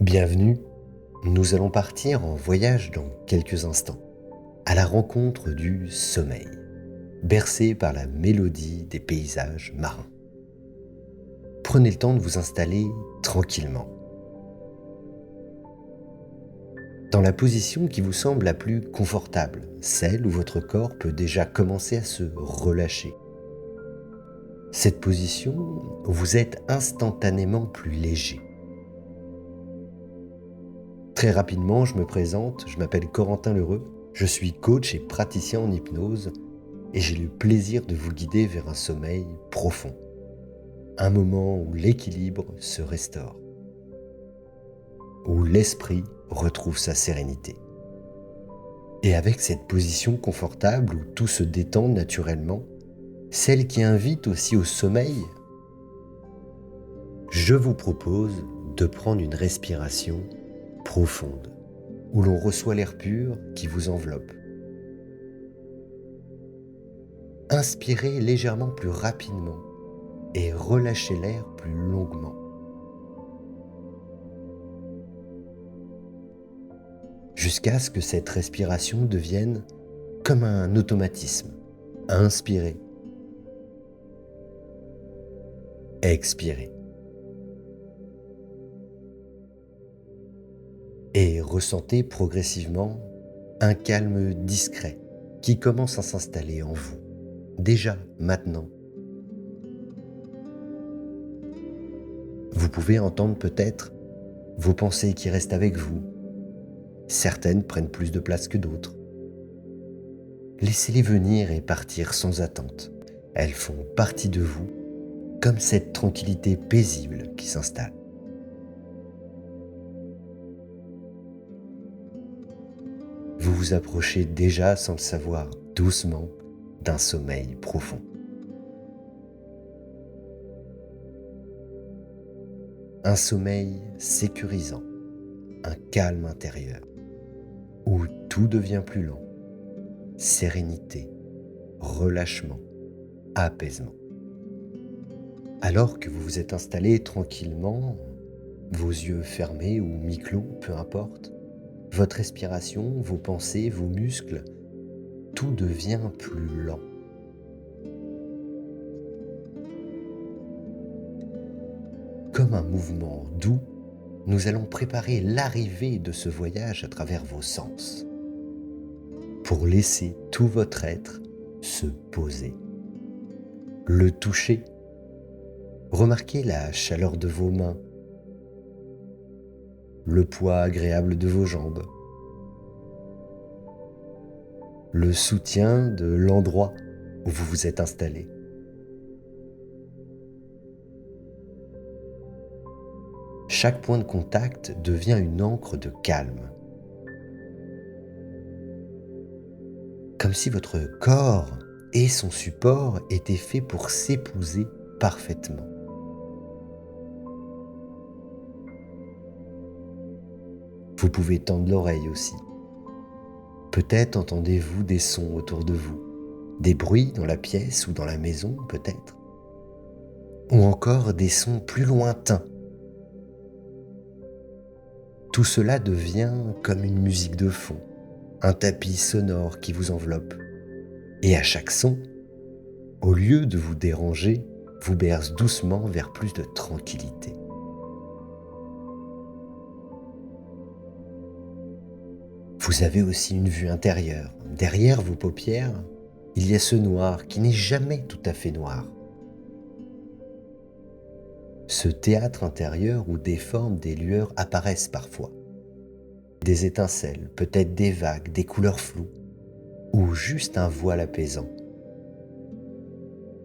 Bienvenue, nous allons partir en voyage dans quelques instants, à la rencontre du sommeil, bercé par la mélodie des paysages marins. Prenez le temps de vous installer tranquillement, dans la position qui vous semble la plus confortable, celle où votre corps peut déjà commencer à se relâcher. Cette position où vous êtes instantanément plus léger. Très rapidement, je me présente, je m'appelle Corentin Lheureux, je suis coach et praticien en hypnose et j'ai le plaisir de vous guider vers un sommeil profond, un moment où l'équilibre se restaure, où l'esprit retrouve sa sérénité. Et avec cette position confortable où tout se détend naturellement, celle qui invite aussi au sommeil, je vous propose de prendre une respiration profonde, où l'on reçoit l'air pur qui vous enveloppe. Inspirez légèrement plus rapidement et relâchez l'air plus longuement. Jusqu'à ce que cette respiration devienne comme un automatisme. Inspirez, expirez. Et ressentez progressivement un calme discret qui commence à s'installer en vous, déjà maintenant. Vous pouvez entendre peut-être vos pensées qui restent avec vous. Certaines prennent plus de place que d'autres. Laissez-les venir et partir sans attente. Elles font partie de vous, comme cette tranquillité paisible qui s'installe. Vous vous approchez déjà sans le savoir, doucement, d'un sommeil profond. Un sommeil sécurisant, un calme intérieur, où tout devient plus lent, sérénité, relâchement, apaisement. Alors que vous vous êtes installé tranquillement, vos yeux fermés ou mi-clos, peu importe, votre respiration, vos pensées, vos muscles, tout devient plus lent. Comme un mouvement doux, nous allons préparer l'arrivée de ce voyage à travers vos sens, pour laisser tout votre être se poser. Le toucher, remarquez la chaleur de vos mains, le poids agréable de vos jambes, le soutien de l'endroit où vous vous êtes installé. Chaque point de contact devient une ancre de calme. Comme si votre corps et son support étaient faits pour s'épouser parfaitement. Vous pouvez tendre l'oreille aussi. Peut-être entendez-vous des sons autour de vous, des bruits dans la pièce ou dans la maison peut-être, ou encore des sons plus lointains. Tout cela devient comme une musique de fond, un tapis sonore qui vous enveloppe. Et à chaque son, au lieu de vous déranger, vous berce doucement vers plus de tranquillité. Vous avez aussi une vue intérieure. Derrière vos paupières, il y a ce noir qui n'est jamais tout à fait noir. Ce théâtre intérieur où des formes, des lueurs apparaissent parfois. Des étincelles, peut-être des vagues, des couleurs floues, ou juste un voile apaisant.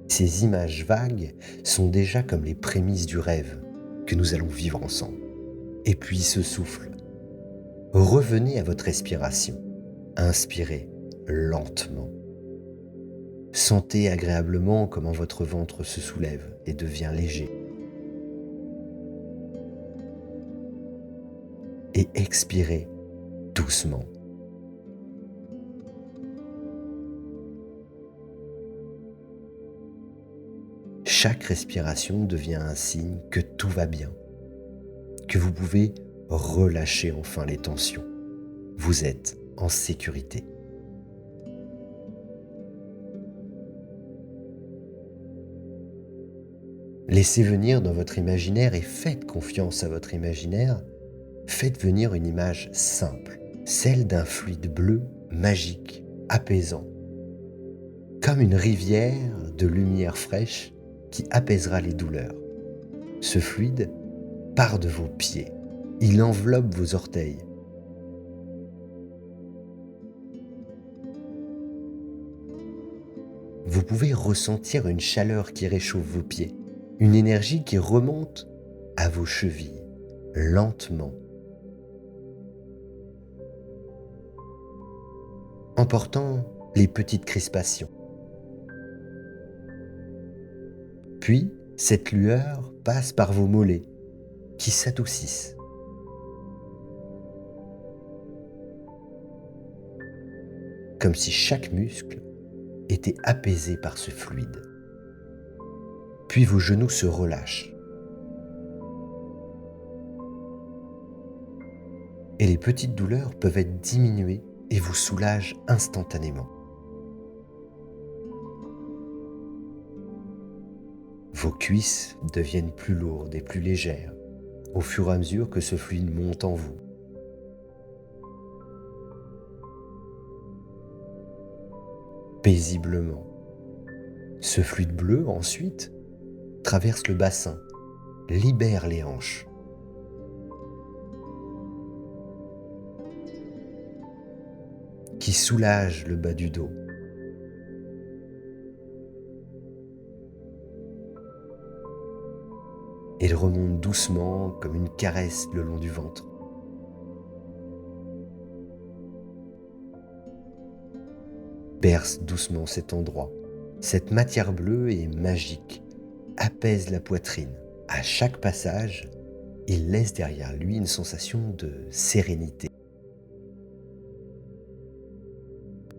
Ces images vagues sont déjà comme les prémices du rêve que nous allons vivre ensemble. Et puis ce souffle. Revenez à votre respiration. Inspirez lentement. Sentez agréablement comment votre ventre se soulève et devient léger. Et expirez doucement. Chaque respiration devient un signe que tout va bien, que vous pouvez relâchez enfin les tensions. Vous êtes en sécurité. Laissez venir dans votre imaginaire et faites confiance à votre imaginaire. Faites venir une image simple, celle d'un fluide bleu magique, apaisant, comme une rivière de lumière fraîche qui apaisera les douleurs. Ce fluide part de vos pieds, il enveloppe vos orteils. Vous pouvez ressentir une chaleur qui réchauffe vos pieds, une énergie qui remonte à vos chevilles, lentement, emportant les petites crispations. Puis, cette lueur passe par vos mollets, qui s'adoucissent. Comme si chaque muscle était apaisé par ce fluide. Puis vos genoux se relâchent. Et les petites douleurs peuvent être diminuées et vous soulagent instantanément. Vos cuisses deviennent plus lourdes et plus légères au fur et à mesure que ce fluide monte en vous. Paisiblement. Ce fluide bleu, ensuite, traverse le bassin, libère les hanches. Qui soulage le bas du dos. Il remonte doucement comme une caresse le long du ventre. Berce doucement cet endroit. Cette matière bleue est magique, apaise la poitrine. À chaque passage, il laisse derrière lui une sensation de sérénité.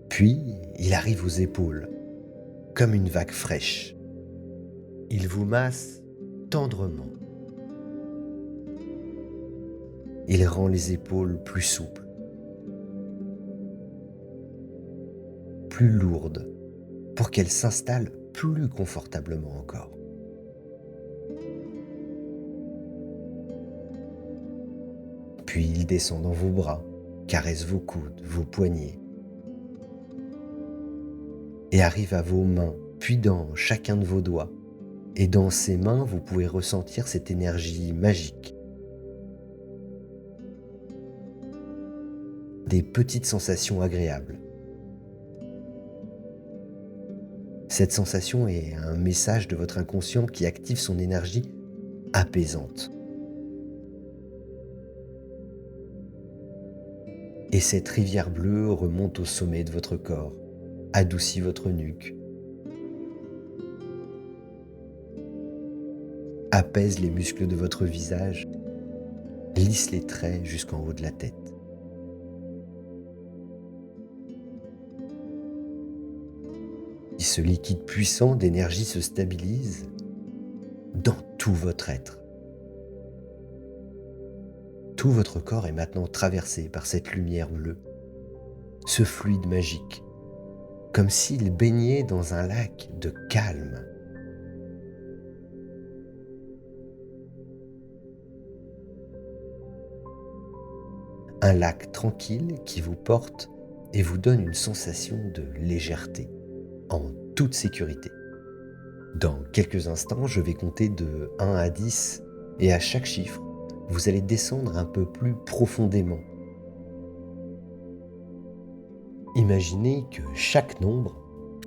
Puis, il arrive aux épaules, comme une vague fraîche. Il vous masse tendrement. Il rend les épaules plus souples, plus lourdes, pour qu'elles s'installent plus confortablement encore. Puis il descend dans vos bras, caresse vos coudes, vos poignets, et arrive à vos mains, puis dans chacun de vos doigts. Et dans ces mains, vous pouvez ressentir cette énergie magique. Des petites sensations agréables. Cette sensation est un message de votre inconscient qui active son énergie apaisante. Et cette rivière bleue remonte au sommet de votre corps, adoucit votre nuque, apaise les muscles de votre visage, lisse les traits jusqu'en haut de la tête. Et ce liquide puissant d'énergie se stabilise dans tout votre être. Tout votre corps est maintenant traversé par cette lumière bleue, ce fluide magique, comme s'il baignait dans un lac de calme. Un lac tranquille qui vous porte et vous donne une sensation de légèreté, en toute sécurité. Dans quelques instants, je vais compter de 1 à 10 et à chaque chiffre, vous allez descendre un peu plus profondément. Imaginez que chaque nombre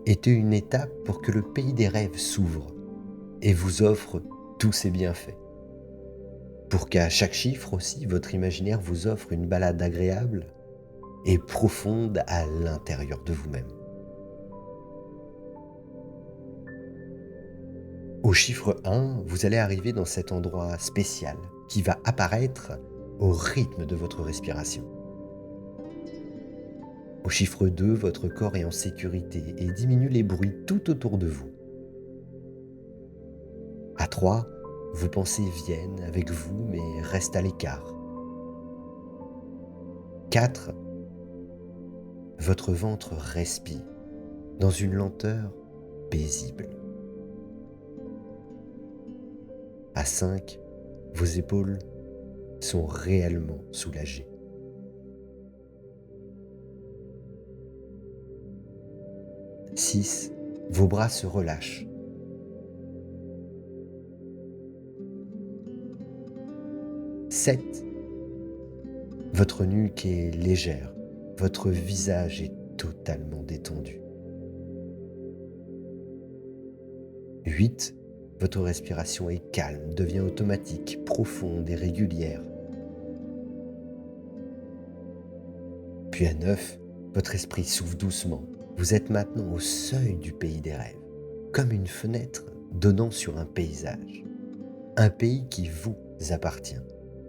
était une étape pour que le pays des rêves s'ouvre et vous offre tous ses bienfaits. Pour qu'à chaque chiffre aussi, votre imaginaire vous offre une balade agréable et profonde à l'intérieur de vous-même. Au chiffre 1, vous allez arriver dans cet endroit spécial qui va apparaître au rythme de votre respiration. Au chiffre 2, votre corps est en sécurité et diminue les bruits tout autour de vous. À 3, vos pensées viennent avec vous mais restent à l'écart. 4. Votre ventre respire dans une lenteur paisible. À 5, vos épaules sont réellement soulagées. 6, vos bras se relâchent. 7, votre nuque est légère, votre visage est totalement détendu. 8, votre respiration est calme, devient automatique, profonde et régulière. Puis à 9, votre esprit s'ouvre doucement. Vous êtes maintenant au seuil du pays des rêves, comme une fenêtre donnant sur un paysage. Un pays qui vous appartient,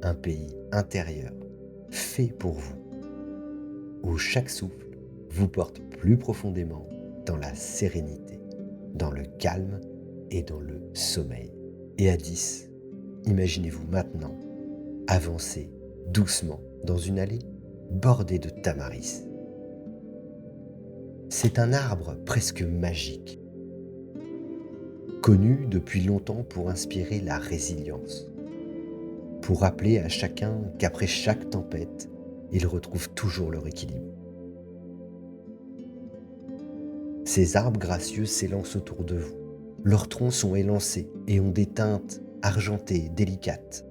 un pays intérieur, fait pour vous, où chaque souffle vous porte plus profondément dans la sérénité, dans le calme et dans le sommeil. Et à 10, imaginez-vous maintenant avancer doucement dans une allée bordée de tamaris. C'est un arbre presque magique, connu depuis longtemps pour inspirer la résilience, pour rappeler à chacun qu'après chaque tempête, ils retrouvent toujours leur équilibre. Ces arbres gracieux s'élancent autour de vous. Leurs troncs sont élancés et ont des teintes argentées, délicates.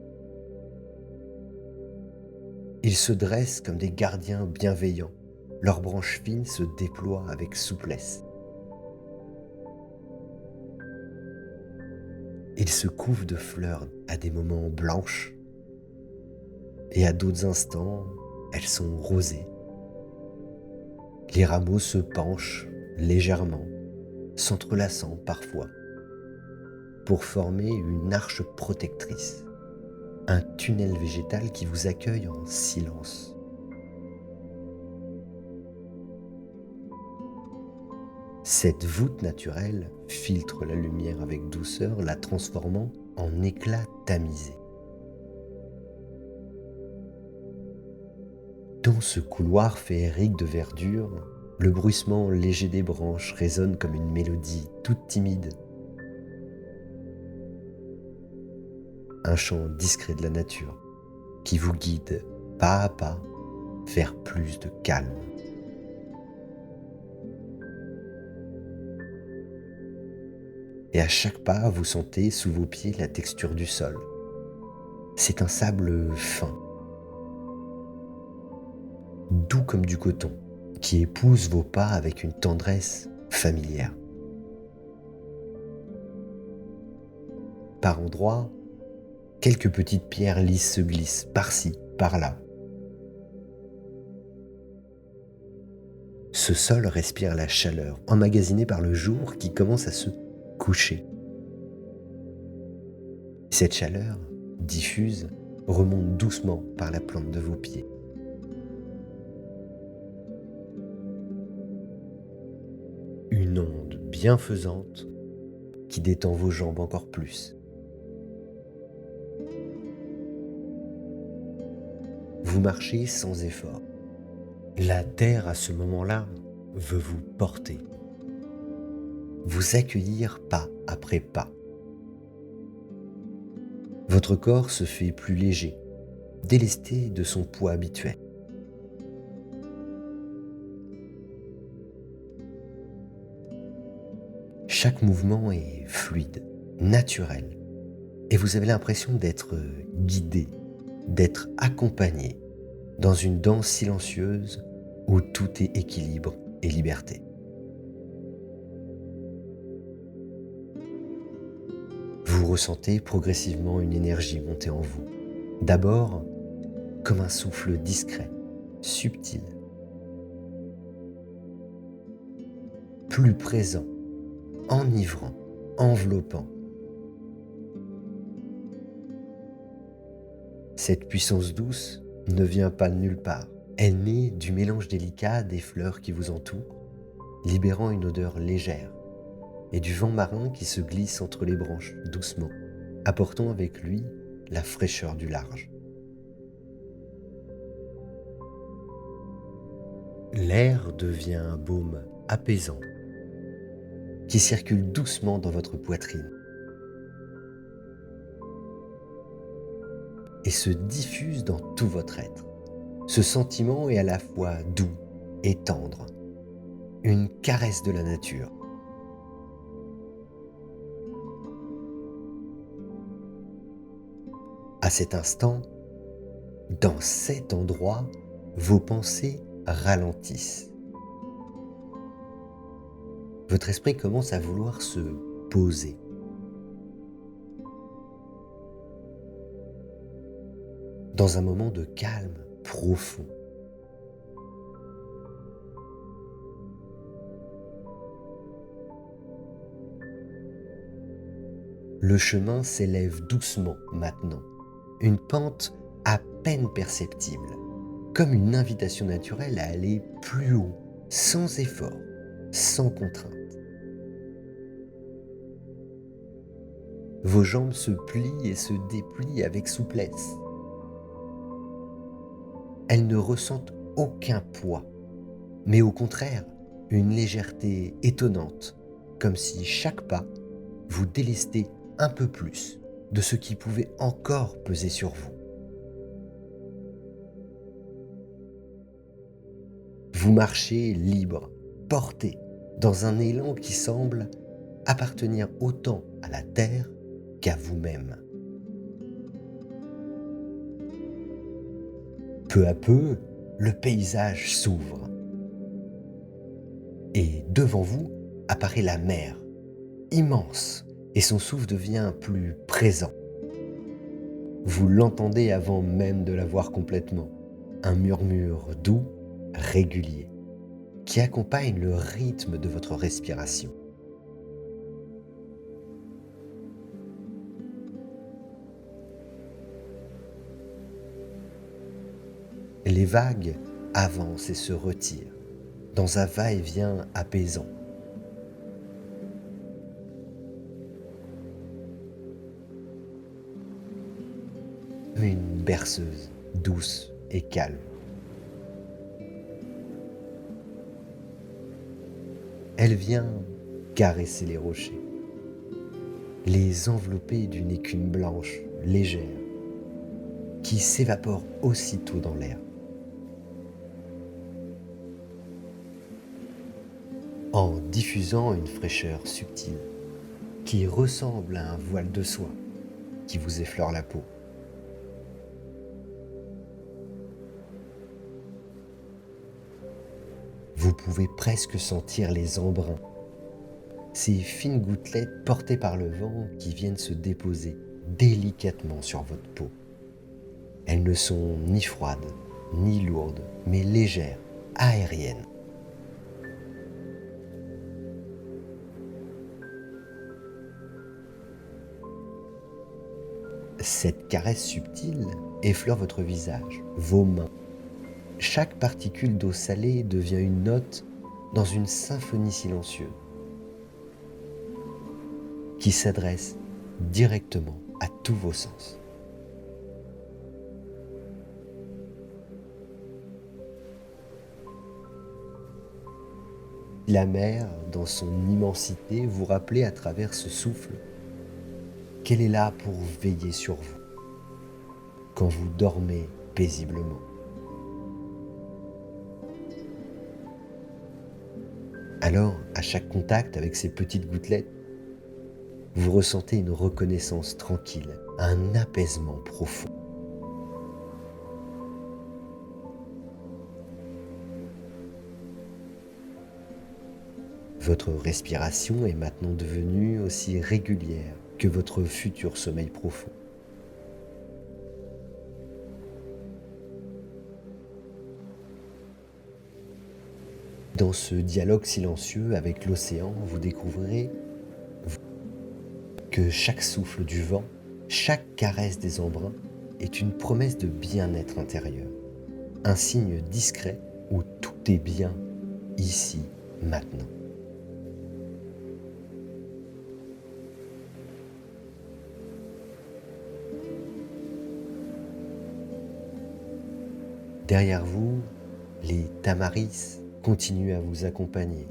Ils se dressent comme des gardiens bienveillants. Leurs branches fines se déploient avec souplesse. Ils se couvrent de fleurs à des moments blanches et à d'autres instants, elles sont rosées. Les rameaux se penchent légèrement, s'entrelaçant parfois, pour former une arche protectrice, un tunnel végétal qui vous accueille en silence. Cette voûte naturelle filtre la lumière avec douceur, la transformant en éclat tamisé. Dans ce couloir féerique de verdure, le bruissement léger des branches résonne comme une mélodie toute timide. Un chant discret de la nature qui vous guide pas à pas vers plus de calme. Et à chaque pas, vous sentez sous vos pieds la texture du sol. C'est un sable fin, doux comme du coton, qui épouse vos pas avec une tendresse familière. Par endroits, quelques petites pierres lisses se glissent par-ci, par-là. Ce sol respire la chaleur emmagasinée par le jour qui commence à se coucher. Cette chaleur, diffuse, remonte doucement par la plante de vos pieds. Une onde bienfaisante qui détend vos jambes encore plus. Vous marchez sans effort. La terre à ce moment-là veut vous porter, vous accueillir pas après pas. Votre corps se fait plus léger, délesté de son poids habituel. Chaque mouvement est fluide, naturel, et vous avez l'impression d'être guidé, d'être accompagné dans une danse silencieuse où tout est équilibre et liberté. Vous ressentez progressivement une énergie monter en vous. D'abord, comme un souffle discret, subtil, plus présent, enivrant, enveloppant. Cette puissance douce ne vient pas de nulle part. Elle naît du mélange délicat des fleurs qui vous entourent, libérant une odeur légère, et du vent marin qui se glisse entre les branches doucement, apportant avec lui la fraîcheur du large. L'air devient un baume apaisant qui circule doucement dans votre poitrine et se diffuse dans tout votre être. Ce sentiment est à la fois doux et tendre, une caresse de la nature. À cet instant, dans cet endroit, vos pensées ralentissent. Votre esprit commence à vouloir se poser. Dans un moment de calme profond. Le chemin s'élève doucement maintenant, une pente à peine perceptible, comme une invitation naturelle à aller plus haut, sans effort, sans contrainte. Vos jambes se plient et se déplient avec souplesse. Elles ne ressentent aucun poids, mais au contraire, une légèreté étonnante, comme si chaque pas vous délestait un peu plus de ce qui pouvait encore peser sur vous. Vous marchez libre, porté, dans un élan qui semble appartenir autant à la terre qu'à vous-même. Peu à peu, le paysage s'ouvre et devant vous apparaît la mer, immense, et son souffle devient plus présent. Vous l'entendez avant même de la voir complètement, un murmure doux, régulier, qui accompagne le rythme de votre respiration. Les vagues avancent et se retirent dans un va-et-vient apaisant. Une berceuse douce et calme. Elle vient caresser les rochers, les envelopper d'une écume blanche légère qui s'évapore aussitôt dans l'air. En diffusant une fraîcheur subtile qui ressemble à un voile de soie qui vous effleure la peau. Vous pouvez presque sentir les embruns, ces fines gouttelettes portées par le vent qui viennent se déposer délicatement sur votre peau. Elles ne sont ni froides, ni lourdes, mais légères, aériennes. Cette caresse subtile effleure votre visage, vos mains. Chaque particule d'eau salée devient une note dans une symphonie silencieuse qui s'adresse directement à tous vos sens. La mer, dans son immensité, vous rappelait à travers ce souffle qu'elle est là pour veiller sur vous quand vous dormez paisiblement. Alors, à chaque contact avec ces petites gouttelettes, vous ressentez une reconnaissance tranquille, un apaisement profond. Votre respiration est maintenant devenue aussi régulière que votre futur sommeil profond. Dans ce dialogue silencieux avec l'océan, vous découvrirez que chaque souffle du vent, chaque caresse des embruns est une promesse de bien-être intérieur, un signe discret où tout est bien ici, maintenant. Derrière vous, Les tamaris continuent à vous accompagner,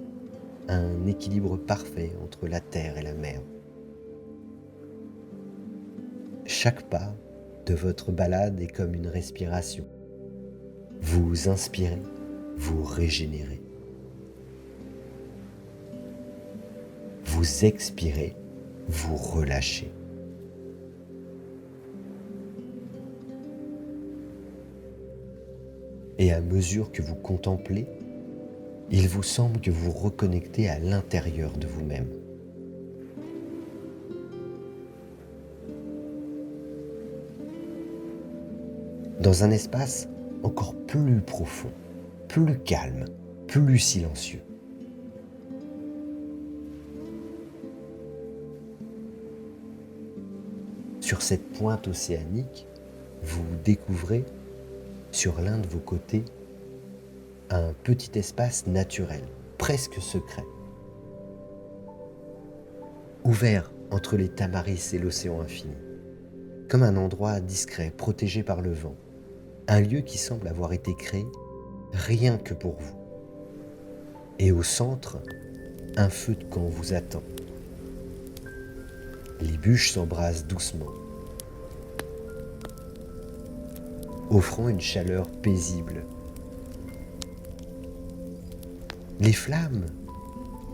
un équilibre parfait entre la terre et la mer. Chaque pas de votre balade est comme une respiration. Vous inspirez, vous régénérez. Vous expirez, vous relâchez. Et à mesure que vous contemplez, il vous semble que vous reconnectez à l'intérieur de vous-même. Dans un espace encore plus profond, plus calme, plus silencieux. Sur cette pointe océanique, vous découvrez, sur l'un de vos côtés, un petit espace naturel, presque secret. Ouvert entre les tamaris et l'océan infini, comme un endroit discret, protégé par le vent. Un lieu qui semble avoir été créé rien que pour vous. Et au centre, un feu de camp vous attend. Les bûches s'embrasent doucement, offrant une chaleur paisible. Les flammes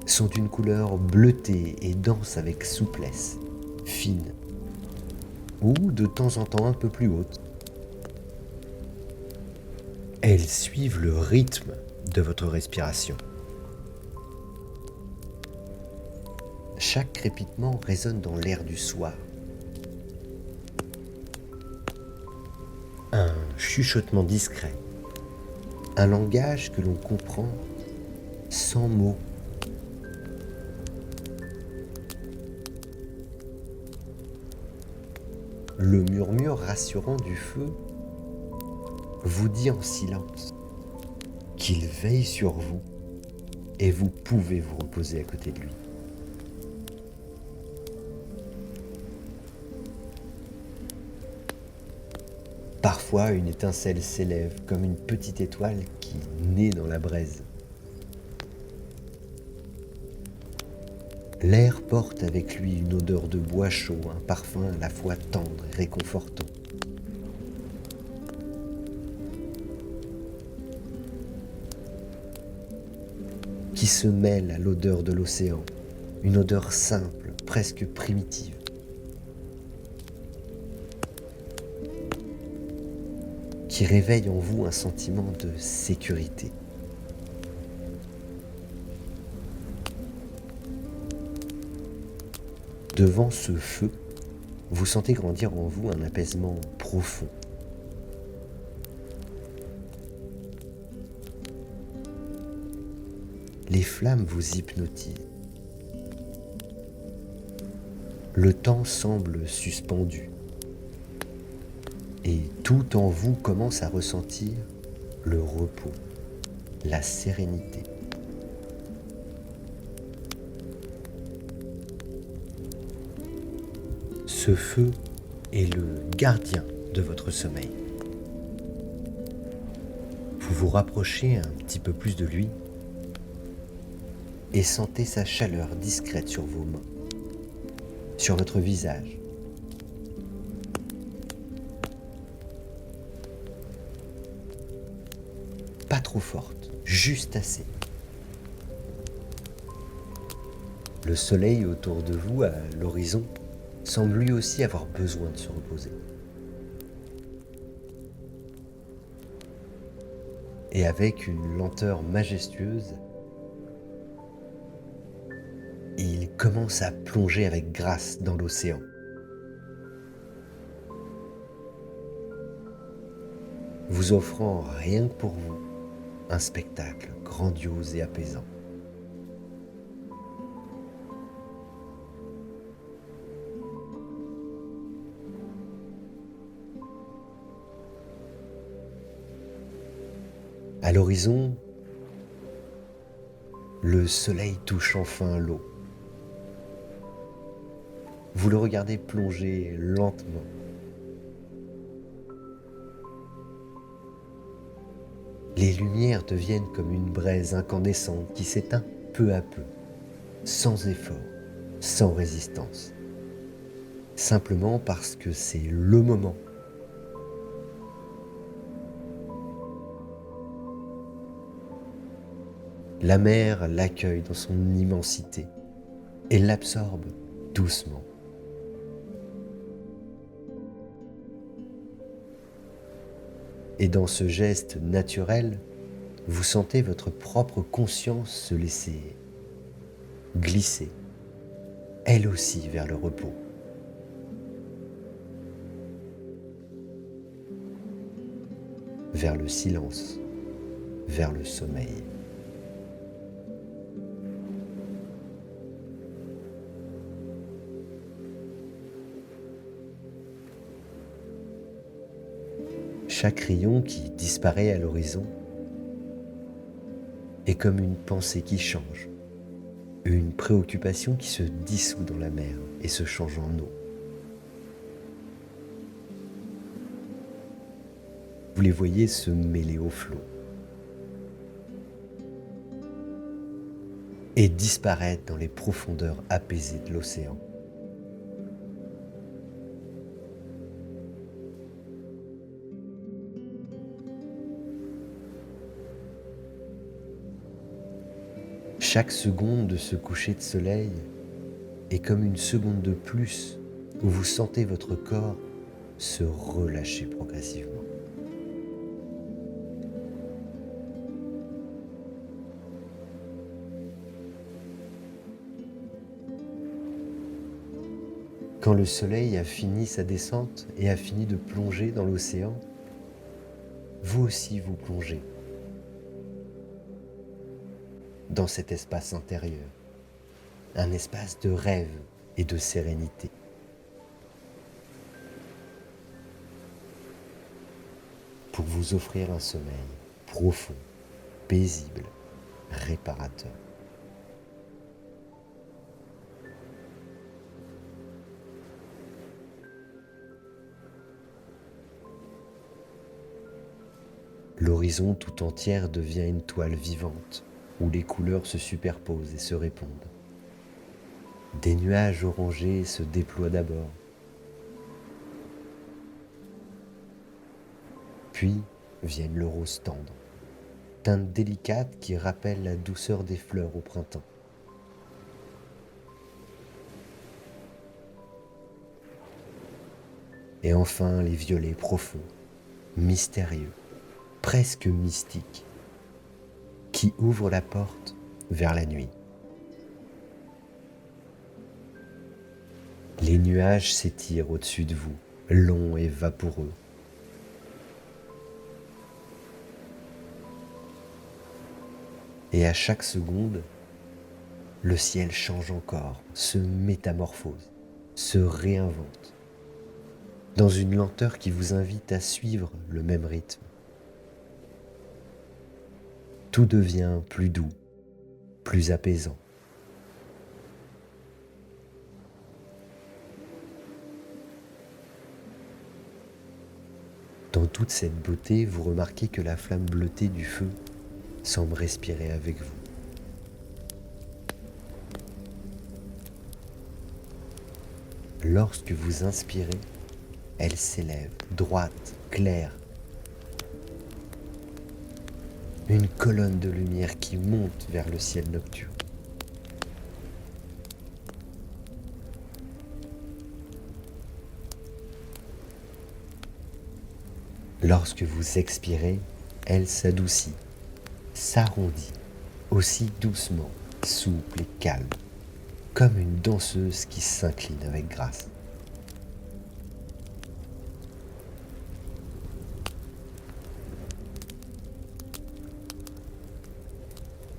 sont d'une couleur bleutée et dansent avec souplesse, fine, ou de temps en temps un peu plus haute. Elles suivent le rythme de votre respiration. Chaque crépitement résonne dans l'air du soir. Un chuchotement discret, un langage que l'on comprend sans mots. Le murmure rassurant du feu vous dit en silence qu'il veille sur vous et vous pouvez vous reposer à côté de lui. Parfois, une étincelle s'élève comme une petite étoile qui naît dans la braise. L'air porte avec lui une odeur de bois chaud, un parfum à la fois tendre et réconfortant. Qui se mêle à l'odeur de l'océan, une odeur simple, presque primitive. Qui réveille en vous un sentiment de sécurité. Devant ce feu, vous sentez grandir en vous un apaisement profond. Les flammes vous hypnotisent. Le temps semble suspendu. Et tout en vous commence à ressentir le repos, la sérénité. Ce feu est le gardien de votre sommeil. Vous vous rapprochez un petit peu plus de lui et sentez sa chaleur discrète sur vos mains, sur votre visage. Pas trop forte, juste assez. Le soleil autour de vous, à l'horizon, semble lui aussi avoir besoin de se reposer. Et avec une lenteur majestueuse, il commence à plonger avec grâce dans l'océan. Vous offrant rien que pour vous un spectacle grandiose et apaisant. À l'horizon, le soleil touche enfin l'eau. Vous le regardez plonger lentement. Les lumières deviennent comme une braise incandescente qui s'éteint peu à peu, sans effort, sans résistance. Simplement parce que c'est le moment. La mer l'accueille dans son immensité et l'absorbe doucement. Et dans ce geste naturel, vous sentez votre propre conscience se laisser glisser, elle aussi vers le repos. Vers le silence, vers le sommeil. Chaque rayon qui disparaît à l'horizon est comme une pensée qui change, une préoccupation qui se dissout dans la mer et se change en eau. Vous les voyez se mêler au flot et disparaître dans les profondeurs apaisées de l'océan. Chaque seconde de ce coucher de soleil est comme une seconde de plus où vous sentez votre corps se relâcher progressivement. Quand le soleil a fini sa descente et a fini de plonger dans l'océan, vous aussi vous plongez dans cet espace intérieur, un espace de rêve et de sérénité. Pour vous offrir un sommeil profond, paisible, réparateur. L'horizon tout entière devient une toile vivante où les couleurs se superposent et se répondent. Des nuages orangés se déploient d'abord, puis viennent le rose tendre, teinte délicate qui rappelle la douceur des fleurs au printemps. Et enfin les violets profonds, mystérieux, presque mystiques, qui ouvrent la porte vers la nuit. Les nuages s'étirent au-dessus de vous, longs et vaporeux. Et à chaque seconde, le ciel change encore, se métamorphose, se réinvente, dans une lenteur qui vous invite à suivre le même rythme. Tout devient plus doux, plus apaisant. Dans toute cette beauté, vous remarquez que la flamme bleutée du feu semble respirer avec vous. Lorsque vous inspirez, elle s'élève, droite, claire. Une colonne de lumière qui monte vers le ciel nocturne. Lorsque vous expirez, elle s'adoucit, s'arrondit, aussi doucement, souple et calme, comme une danseuse qui s'incline avec grâce.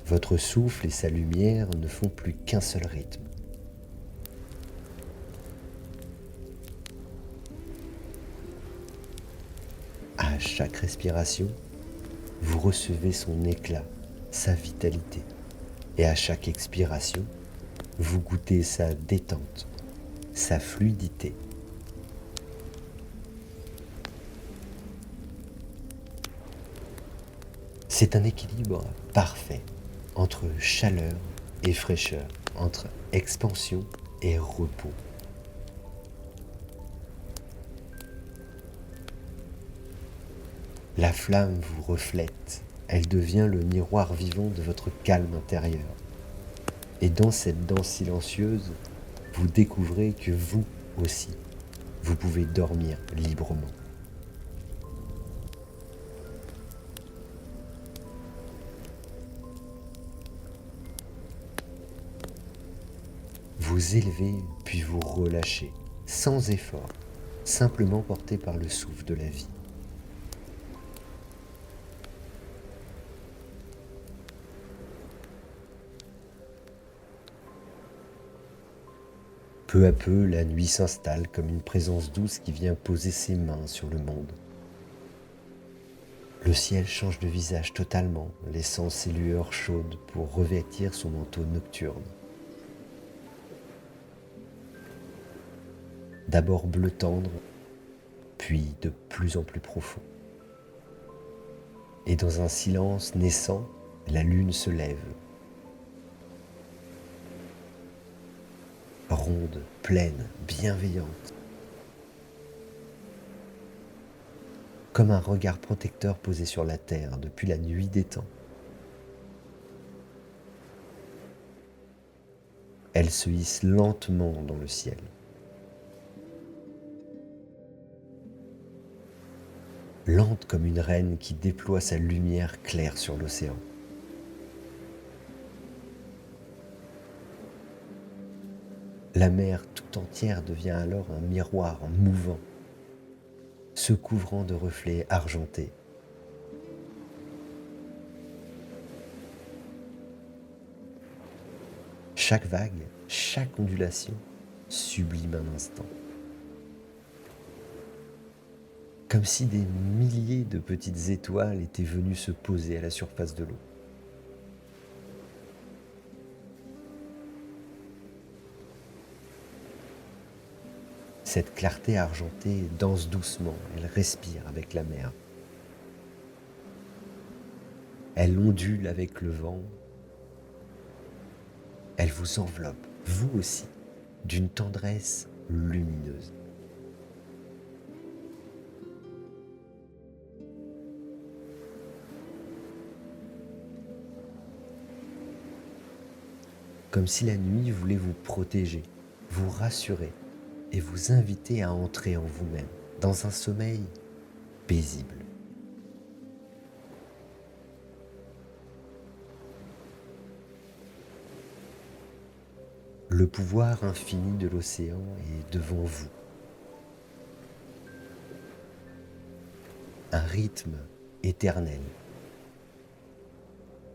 Votre souffle et sa lumière ne font plus qu'un seul rythme. À chaque respiration, vous recevez son éclat, sa vitalité. Et à chaque expiration, vous goûtez sa détente, sa fluidité. C'est un équilibre parfait entre chaleur et fraîcheur, entre expansion et repos. La flamme vous reflète, elle devient le miroir vivant de votre calme intérieur. Et dans cette danse silencieuse, vous découvrez que vous aussi, vous pouvez dormir librement. Vous élevez puis vous relâchez, sans effort, simplement porté par le souffle de la vie. Peu à peu, la nuit s'installe comme une présence douce qui vient poser ses mains sur le monde. Le ciel change de visage totalement, laissant ses lueurs chaudes pour revêtir son manteau nocturne. D'abord bleu tendre, puis de plus en plus profond. Et dans un silence naissant, la lune se lève. Ronde, pleine, bienveillante. Comme un regard protecteur posé sur la terre depuis la nuit des temps. Elle se hisse lentement dans le ciel. Lente comme une reine qui déploie sa lumière claire sur l'océan. La mer tout entière devient alors un miroir mouvant, se couvrant de reflets argentés. Chaque vague, chaque ondulation sublime un instant. Comme si des milliers de petites étoiles étaient venues se poser à la surface de l'eau. Cette clarté argentée danse doucement, elle respire avec la mer. Elle ondule avec le vent. Elle vous enveloppe, vous aussi, d'une tendresse lumineuse. Comme si la nuit voulait vous protéger, vous rassurer et vous inviter à entrer en vous-même, dans un sommeil paisible. Le pouvoir infini de l'océan est devant vous. Un rythme éternel,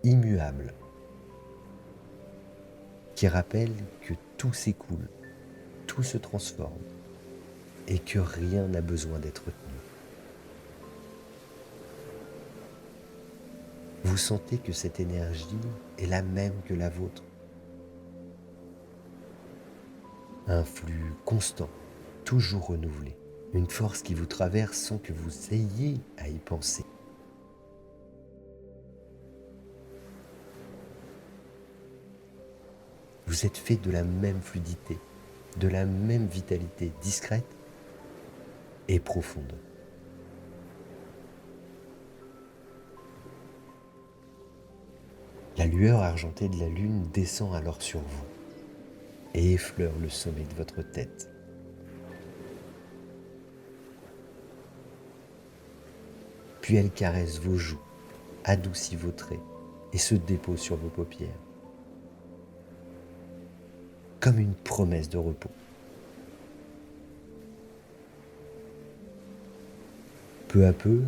immuable, qui rappelle que tout s'écoule, tout se transforme et que rien n'a besoin d'être tenu. Vous sentez que cette énergie est la même que la vôtre. Un flux constant, toujours renouvelé, une force qui vous traverse sans que vous ayez à y penser. Vous êtes fait de la même fluidité, de la même vitalité discrète et profonde. La lueur argentée de la lune descend alors sur vous et effleure le sommet de votre tête. Puis elle caresse vos joues, adoucit vos traits et se dépose sur vos paupières, comme une promesse de repos. Peu à peu,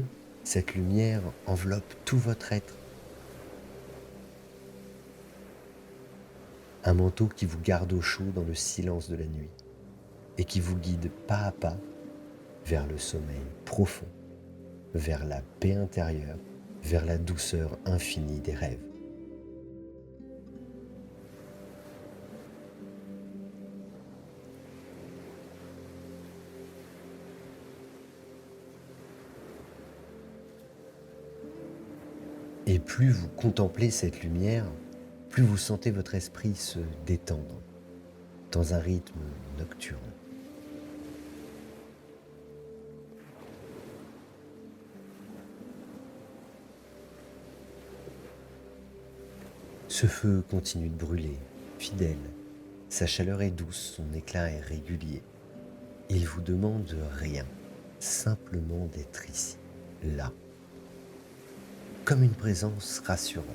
cette lumière enveloppe tout votre être. Un manteau qui vous garde au chaud dans le silence de la nuit et qui vous guide pas à pas vers le sommeil profond, vers la paix intérieure, vers la douceur infinie des rêves. Et plus vous contemplez cette lumière, plus vous sentez votre esprit se détendre dans un rythme nocturne. Ce feu continue de brûler, fidèle. Sa chaleur est douce, son éclat est régulier. Il vous demande rien, simplement d'être ici, là, comme une présence rassurante.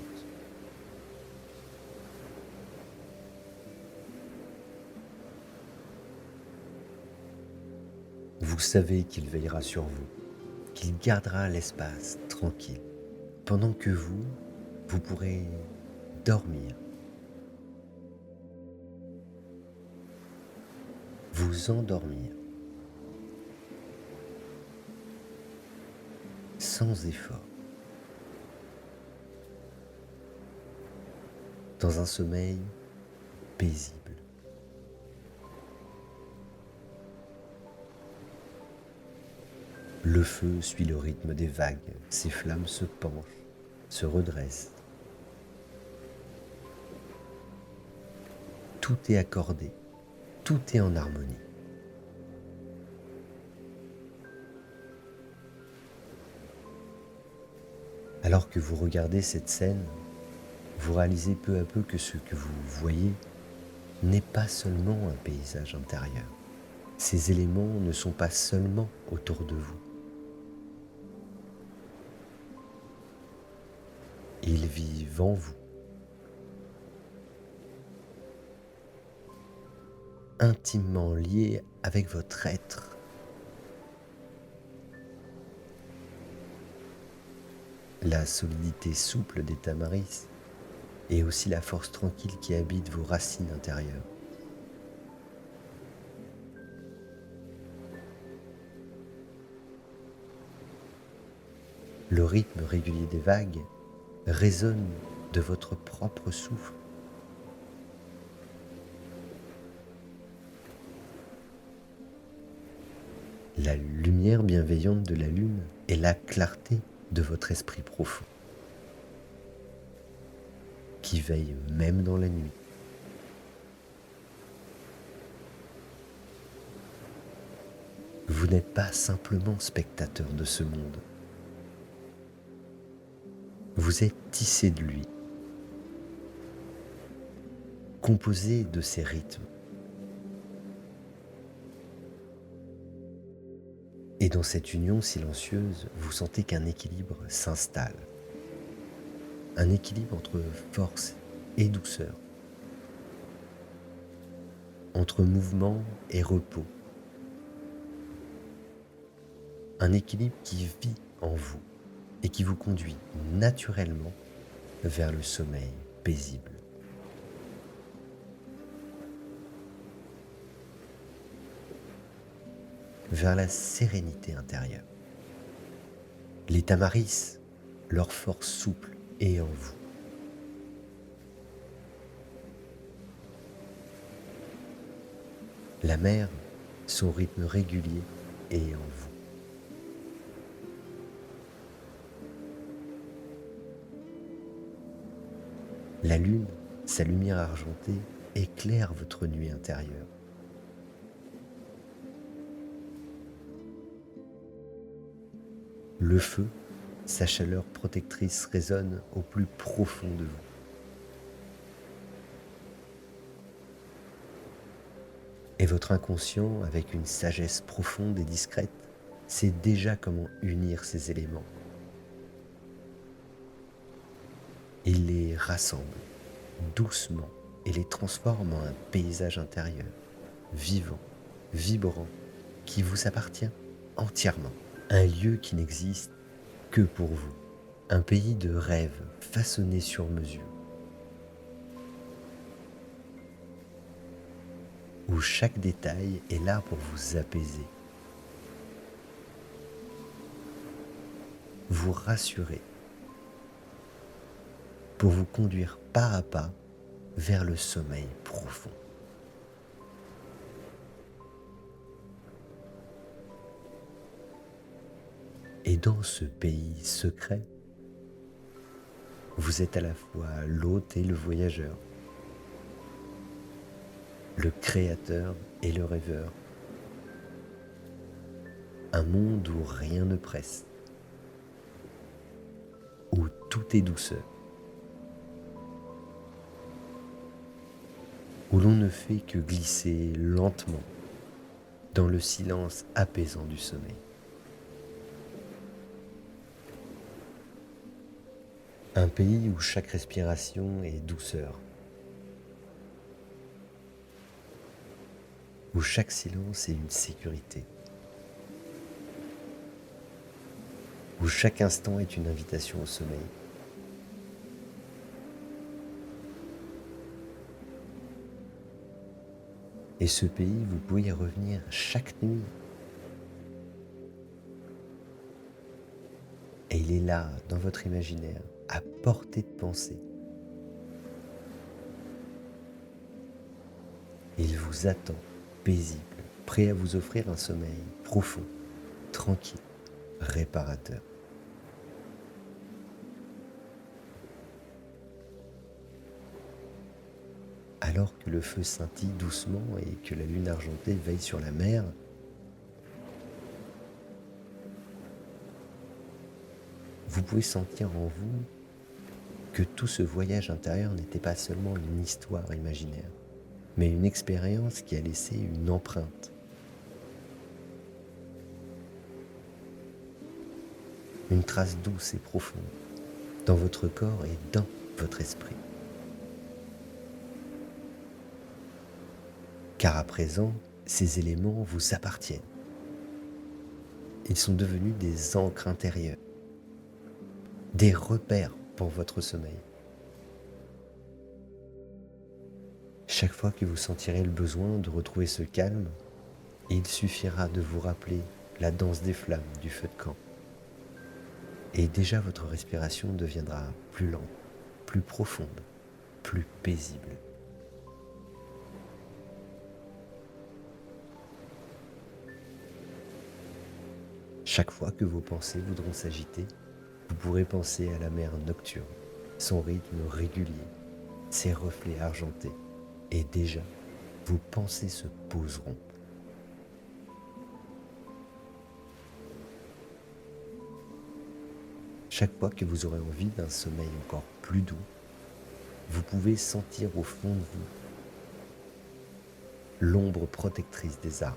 Vous savez qu'il veillera sur vous, qu'il gardera l'espace tranquille, pendant que vous pourrez dormir, vous endormir, sans effort, dans un sommeil paisible. Le feu suit le rythme des vagues, ses flammes se penchent, se redressent. Tout est accordé, tout est en harmonie. Alors que vous regardez cette scène, vous réalisez peu à peu que ce que vous voyez n'est pas seulement un paysage intérieur. Ces éléments ne sont pas seulement autour de vous. Ils vivent en vous, intimement liés avec votre être. La solidité souple des tamaris et aussi la force tranquille qui habite vos racines intérieures. Le rythme régulier des vagues résonne de votre propre souffle. La lumière bienveillante de la lune est la clarté de votre esprit profond, qui veille même dans la nuit. Vous n'êtes pas simplement spectateur de ce monde. Vous êtes tissé de lui, composé de ses rythmes. Et dans cette union silencieuse, vous sentez qu'un équilibre s'installe. Un équilibre entre force et douceur, entre mouvement et repos. Un équilibre qui vit en vous et qui vous conduit naturellement vers le sommeil paisible. Vers la sérénité intérieure. Les tamaris, leur force souple est en vous. La mer, son rythme régulier est en vous. La lune, sa lumière argentée, éclaire votre nuit intérieure. Le feu, sa chaleur protectrice résonne au plus profond de vous. Et votre inconscient, avec une sagesse profonde et discrète, sait déjà comment unir ces éléments. Il les rassemble doucement et les transforme en un paysage intérieur, vivant, vibrant, qui vous appartient entièrement. Un lieu qui n'existe que pour vous. Un pays de rêve façonné sur mesure. Où chaque détail est là pour vous apaiser, vous rassurer, pour vous conduire pas à pas vers le sommeil profond. Et dans ce pays secret, Vous êtes à la fois l'hôte et le voyageur, le créateur et le rêveur. Un monde où rien ne presse, où tout est douceur, où l'on ne fait que glisser lentement dans le silence apaisant du sommeil. Un pays où chaque respiration est douceur, où chaque silence est une sécurité, où chaque instant est une invitation au sommeil. Et ce pays, vous pouvez y revenir chaque nuit. Et il est là, dans votre imaginaire, à portée de pensée. Il vous attend, paisible, prêt à vous offrir un sommeil profond, tranquille, réparateur. Alors que le feu scintille doucement et que la lune argentée veille sur la mer, vous pouvez sentir en vous que tout ce voyage intérieur n'était pas seulement une histoire imaginaire, mais une expérience qui a laissé une empreinte. Une trace douce et profonde dans votre corps et dans votre esprit. Car à présent, ces éléments vous appartiennent. Ils sont devenus des ancres intérieures, des repères pour votre sommeil. Chaque fois que vous sentirez le besoin de retrouver ce calme, il suffira de vous rappeler la danse des flammes du feu de camp. Et déjà votre respiration deviendra plus lente, plus profonde, plus paisible. Chaque fois que vos pensées voudront s'agiter, vous pourrez penser à la mer nocturne, son rythme régulier, ses reflets argentés. Et déjà, vos pensées se poseront. Chaque fois que vous aurez envie d'un sommeil encore plus doux, vous pouvez sentir au fond de vous l'ombre protectrice des arbres,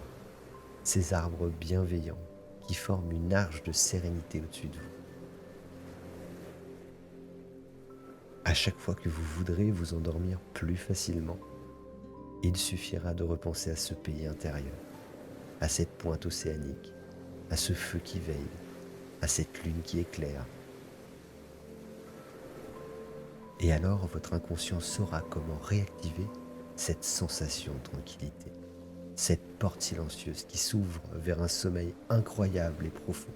ces arbres bienveillants qui forment une arche de sérénité au-dessus de vous. À chaque fois que vous voudrez vous endormir plus facilement, il suffira de repenser à ce pays intérieur, à cette pointe océanique, à ce feu qui veille, à cette lune qui éclaire. Et alors votre inconscient saura comment réactiver cette sensation de tranquillité, cette porte silencieuse qui s'ouvre vers un sommeil incroyable et profond.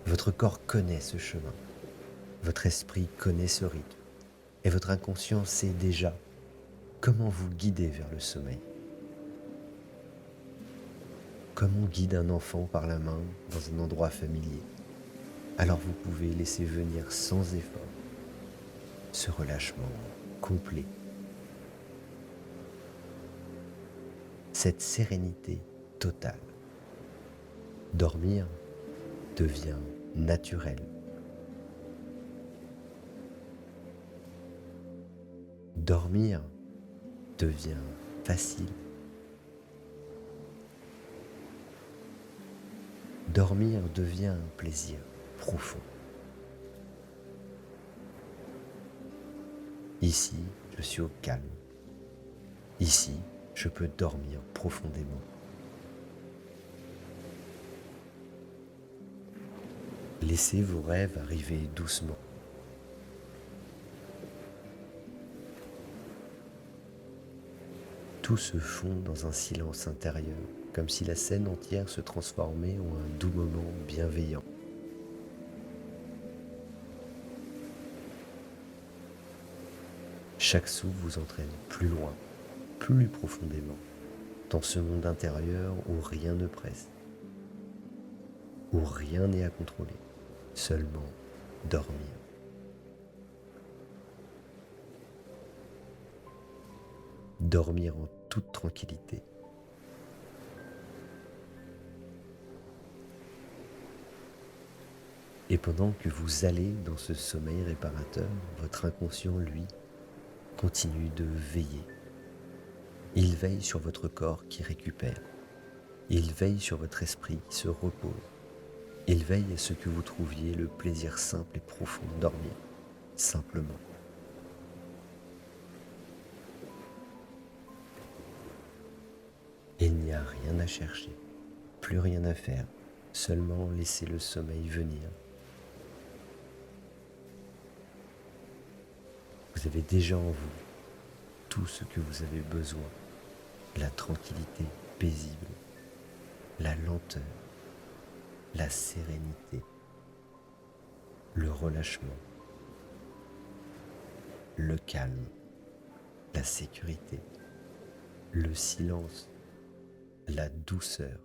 Votre corps connaît ce chemin, votre esprit connaît ce rythme, et votre inconscient sait déjà comment vous guider vers le sommeil. Comme on guide un enfant par la main dans un endroit familier, alors vous pouvez laisser venir sans effort ce relâchement complet, cette sérénité totale. Dormir devient naturel. Dormir devient facile. Dormir devient un plaisir profond. Ici, je suis au calme. Ici, je peux dormir profondément. Laissez vos rêves arriver doucement. Tout se fond dans un silence intérieur, comme si la scène entière se transformait en un doux moment bienveillant. Chaque souffle vous entraîne plus loin, plus profondément, dans ce monde intérieur où rien ne presse. où rien n'est à contrôler, seulement dormir. Dormir en toute tranquillité. Et pendant que vous allez dans ce sommeil réparateur, votre inconscient, lui, continue de veiller. Il veille sur votre corps qui récupère. Il veille sur votre esprit qui se repose. Il veille à ce que vous trouviez le plaisir simple et profond de dormir, simplement. Il n'y a rien à chercher, plus rien à faire, seulement laisser le sommeil venir. Vous avez déjà en vous tout ce que vous avez besoin, la tranquillité paisible, la lenteur, la sérénité, le relâchement, le calme, la sécurité, le silence, la douceur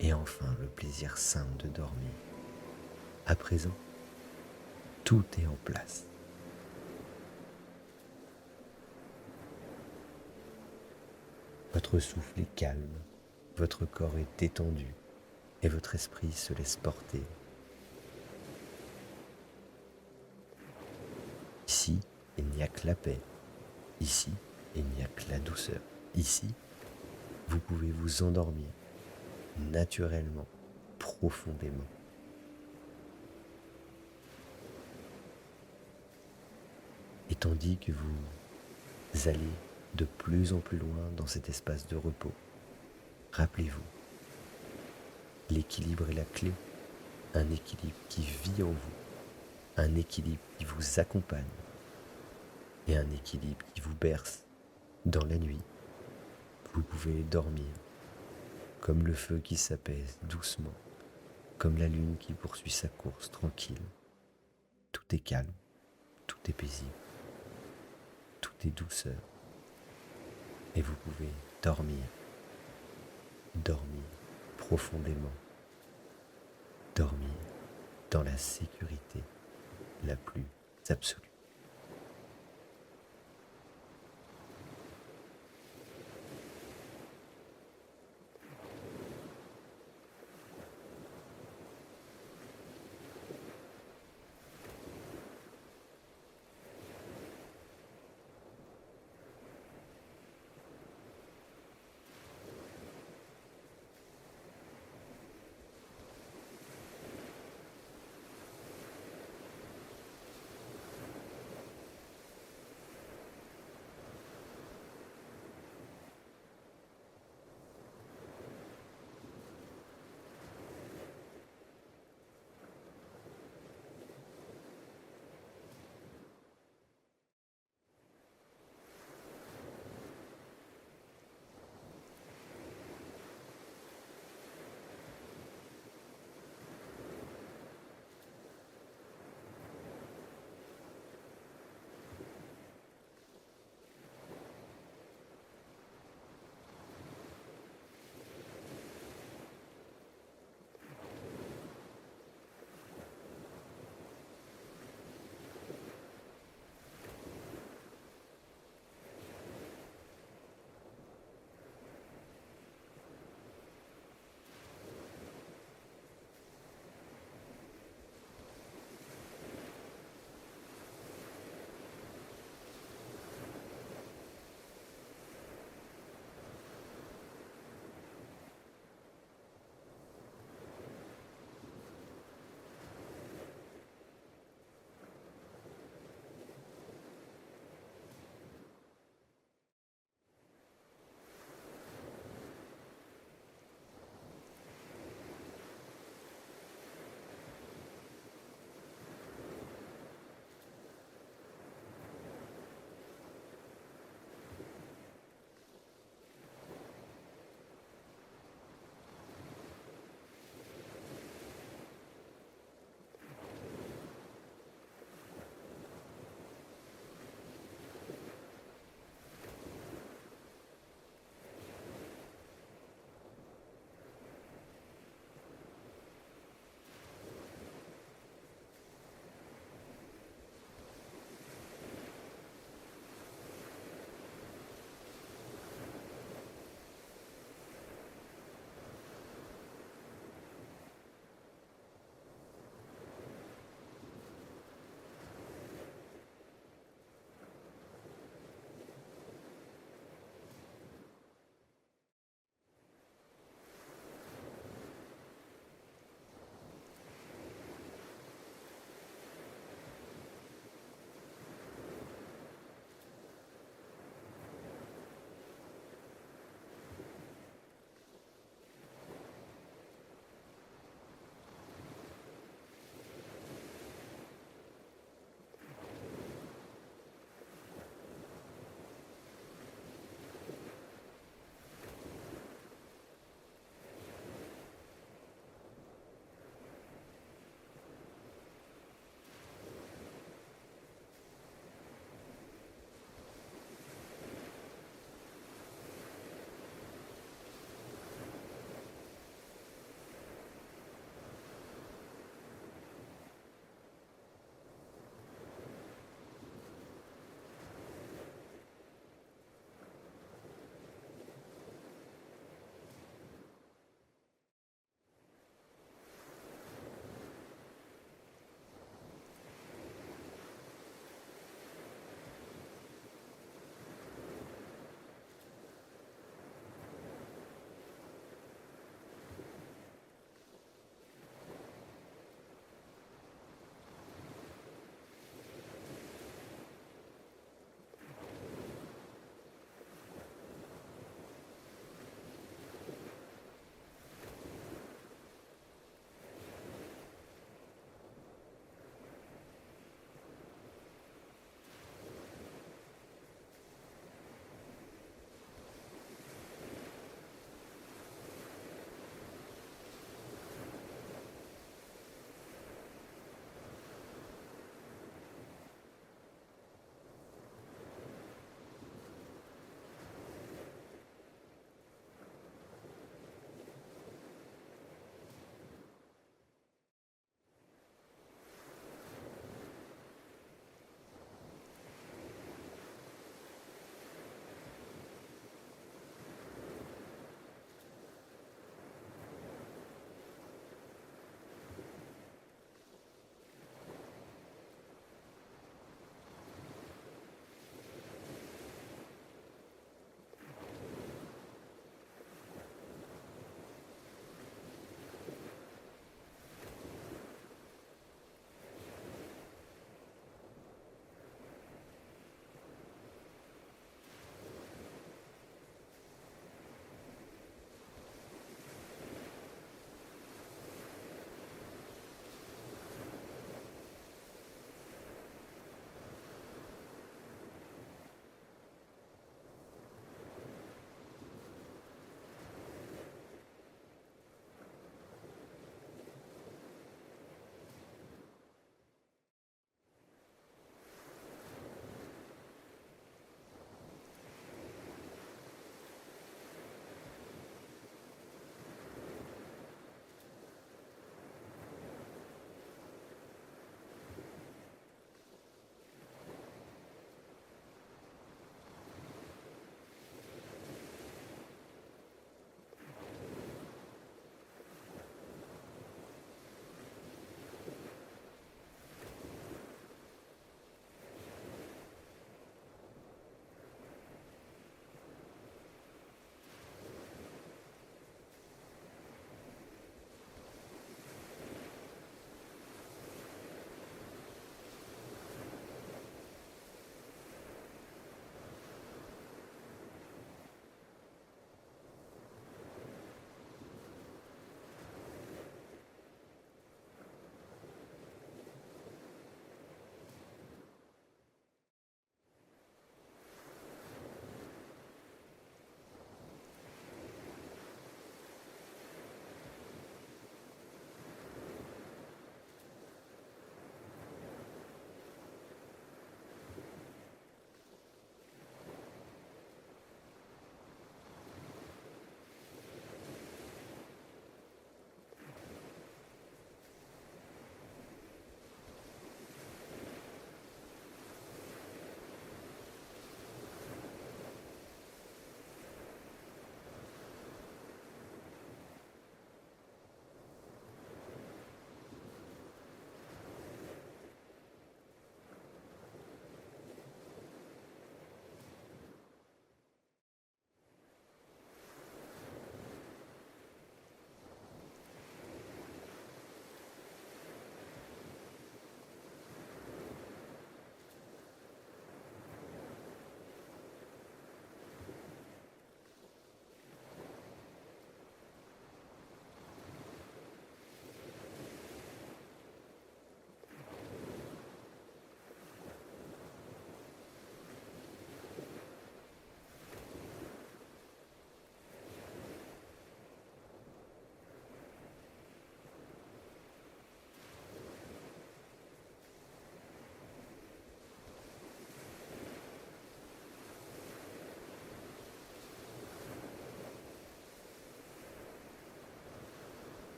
et enfin le plaisir simple de dormir. À présent, tout est en place. Votre souffle est calme, votre corps est détendu et votre esprit se laisse porter. Ici, il n'y a que la paix. Ici, il n'y a que la douceur. Ici, vous pouvez vous endormir naturellement, profondément. Et tandis que vous allez de plus en plus loin dans cet espace de repos, rappelez-vous, l'équilibre est la clé, un équilibre qui vit en vous, un équilibre qui vous accompagne et un équilibre qui vous berce dans la nuit. Vous pouvez dormir comme le feu qui s'apaise doucement, comme la lune qui poursuit sa course tranquille. Tout est calme, tout est paisible, tout est douceur. Et vous pouvez dormir profondément, dormir dans la sécurité la plus absolue.